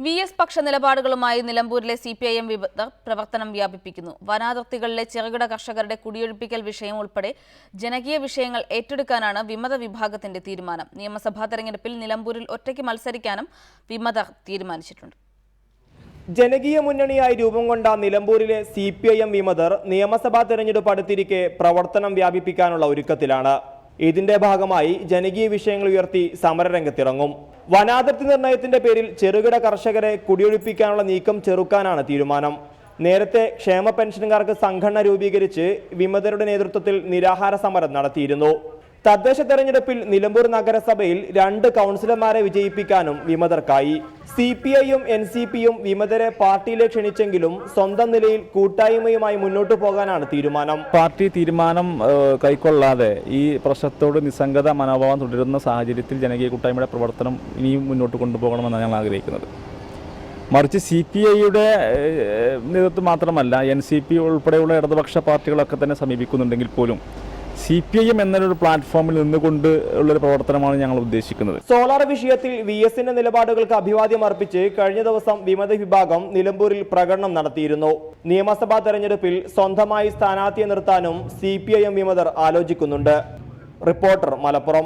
VS പക്ഷ നിലപാടുകളുമായി നിലമ്പൂരിലെ CPIM വിമതർ പ്രവർത്തനം വ്യാപിപ്പിക്കുന്നു. വനാതിർത്തികളിലെ ചെറുകിട കർഷകരുടെ കുടിയൊഴിപ്പിക്കൽ വിഷയം ഉൾപ്പെടെ ജനകീയ വിഷയങ്ങൾ ഏറ്റെടുക്കാനാണ് വിമത വിഭാഗത്തിന്റെ തീരുമാനം. നിയമസഭാ തെരഞ്ഞെടുപ്പിൽ നിലമ്പൂരിൽ ഒറ്റയ്ക്ക് മത്സരിക്കാനും വിമതർ തീരുമാനിച്ചിട്ടുണ്ട്. ജനകീയ മുന്നണിയായി രൂപം കൊണ്ട നിലമ്പൂരിലെ CPIM വിമതർ നിയമസഭാ തെരഞ്ഞെടുപ്പ് അടുത്തിരിക്കെ പ്രവർത്തനം വ്യാപിപ്പിക്കാനുള്ള ഒരുക്കത്തിലാണ്. ഇതിന്റെ ഭാഗമായി ജനകീയ വിഷയങ്ങൾ ഉയർത്തി സമരരംഗത്തിറങ്ങും. വനാതിർത്തി നിർണയത്തിന്റെ പേരിൽ ചെറുകിട കർഷകരെ കുടിയൊഴിപ്പിക്കാനുള്ള നീക്കം ചെറുക്കാനാണ് തീരുമാനം. നേരത്തെ ക്ഷേമ പെൻഷനുകാർക്ക് സംഘടന രൂപീകരിച്ച് വിമതരുടെ നേതൃത്വത്തിൽ നിരാഹാര സമരം നടത്തിയിരുന്നു. തദ്ദേശ തെരഞ്ഞെടുപ്പിൽ നിലമ്പൂർ നഗരസഭയിൽ 2 കൗൺസിലർമാരെ വിജയിപ്പിക്കാനും വിമതർക്കായി. CPIയും NCPയും വിമതരെ പാർട്ടിയിലേക്ക് ക്ഷണിച്ചെങ്കിലും സ്വന്തം നിലയിൽ കൂട്ടായ്മയുമായി മുന്നോട്ടു പോകാനാണ് തീരുമാനം. പാർട്ടി തീരുമാനം കൈക്കൊള്ളാതെ ഈ പ്രശ്നത്തോട് നിസ്സംഗത മനോഭാവം തുടരുന്ന സാഹചര്യത്തിൽ ജനകീയ കൂട്ടായ്മയുടെ പ്രവർത്തനം ഇനിയും മുന്നോട്ട് കൊണ്ടുപോകണമെന്നാണ് ഞങ്ങൾ ആഗ്രഹിക്കുന്നത്. മറിച്ച് CPIയുടെ നേതൃത്വം മാത്രമല്ല NCP ഉൾപ്പെടെയുള്ള ഇടതുപക്ഷ പാർട്ടികളൊക്കെ തന്നെ സമീപിക്കുന്നുണ്ടെങ്കിൽ പോലും CPIM എന്നൊരു പ്ലാറ്റ്ഫോമിൽ നിന്നുകൊണ്ട് ഉള്ളൊരു പ്രവർത്തനമാണ് ഞങ്ങൾ ഉദ്ദേശിക്കുന്നത്. സോളാർ വിഷയത്തിൽ VSന്റെ നിലപാടുകൾക്ക് അഭിവാദ്യം അർപ്പിച്ച് കഴിഞ്ഞ ദിവസം വിമത വിഭാഗം നിലമ്പൂരിൽ പ്രകടനം നടത്തിയിരുന്നു. നിയമസഭാ തെരഞ്ഞെടുപ്പിൽ സ്വന്തമായി സ്ഥാനാർത്ഥിയെ നിർത്താനും CPIM വിമതർ ആലോചിക്കുന്നുണ്ട്. റിപ്പോർട്ടർ, മലപ്പുറം.